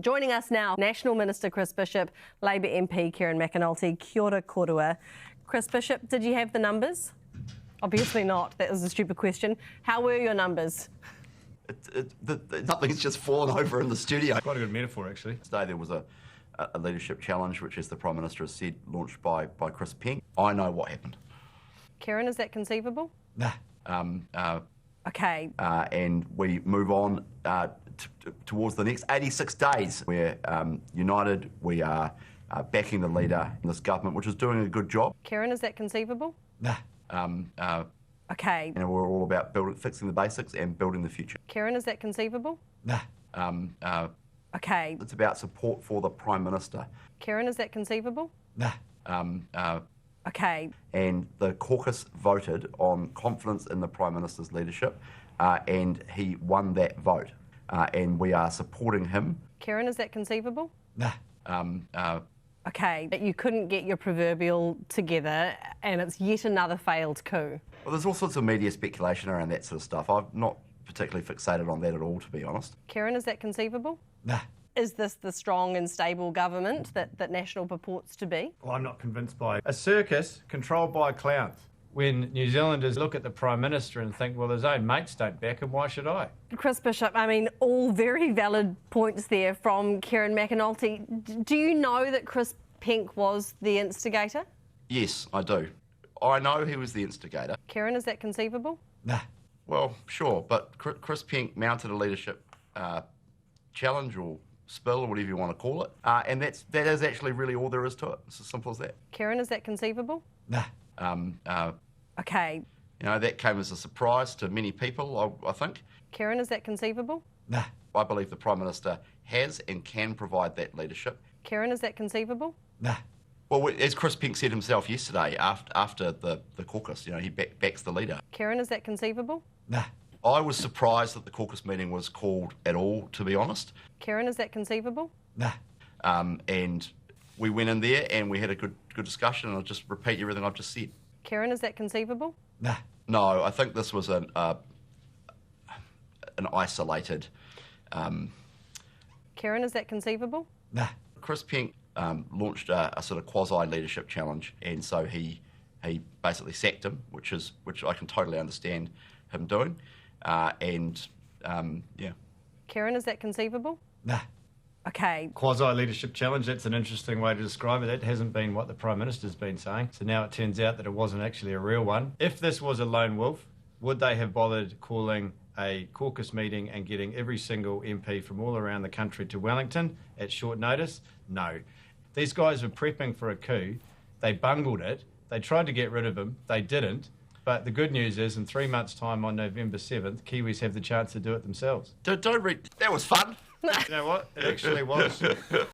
Joining us now, National Minister Chris Bishop, Labour MP Kieran McAnulty. Kia ora korua. Chris Bishop, did you have the numbers? Obviously not. That was a stupid question. How were your numbers? Nothing's just fallen over in the studio. Quite a good metaphor, actually. Today there was a leadership challenge, which, as the Prime Minister has said, launched by Chris Pink. I know what happened. Kieran, is that conceivable? Nah. Okay. And we move on towards the next 86 days. We're united. We are backing the leader in this government, which is doing a good job. Kieran, is that conceivable? Nah. Okay. And we're all about fixing the basics and building the future. Kieran, is that conceivable? Nah. Okay. It's about support for the Prime Minister. Kieran, is that conceivable? Nah. Okay. And the caucus voted on confidence in the Prime Minister's leadership, and he won that vote. And we are supporting him. Kieran, is that conceivable? Nah. Okay. But you couldn't get your proverbial together, and it's yet another failed coup. Well, there's all sorts of media speculation around that sort of stuff. I'm not particularly fixated on that at all, to be honest. Kieran, is that conceivable? Nah. Is this the strong and stable government that National purports to be? Well, I'm not convinced by a circus controlled by clowns. When New Zealanders look at the Prime Minister and think, well, his own mates don't back him, why should I? Chris Bishop, I mean, all very valid points there from Kieran McAnulty. Do you know that Chris Pink was the instigator? Yes, I do. I know he was the instigator. Kieran, is that conceivable? Nah. Well, sure, but Chris Pink mounted a leadership challenge or spill or whatever you want to call it, and that is actually really all there is to it. It's as simple as that. Kieran, is that conceivable? Nah. Okay. You know, that came as a surprise to many people, I think. Kieran, is that conceivable? Nah. I believe the Prime Minister has and can provide that leadership. Kieran, is that conceivable? Nah. Well, as Chris Pink said himself yesterday after the caucus, you know, he backs the leader. Kieran, is that conceivable? Nah. I was surprised that the caucus meeting was called at all, to be honest. Kieran, is that conceivable? Nah. And we went in there and we had a good discussion, and I'll just repeat everything I've just said. Kieran, is that conceivable? Nah. No, I think this was an isolated... Kieran, is that conceivable? Nah. Chris Pink launched a sort of quasi-leadership challenge, and so he basically sacked him, which I can totally understand him doing. Yeah. Kieran, is that conceivable? Nah. Okay. Quasi-leadership challenge, that's an interesting way to describe it. That hasn't been what the Prime Minister's been saying. So now it turns out that it wasn't actually a real one. If this was a lone wolf, would they have bothered calling a caucus meeting and getting every single MP from all around the country to Wellington at short notice? No. These guys were prepping for a coup. They bungled it. They tried to get rid of him. They didn't. But the good news is, in 3 months' time on November 7th, Kiwis have the chance to do it themselves. Don't read. That was fun. You know what? It actually was.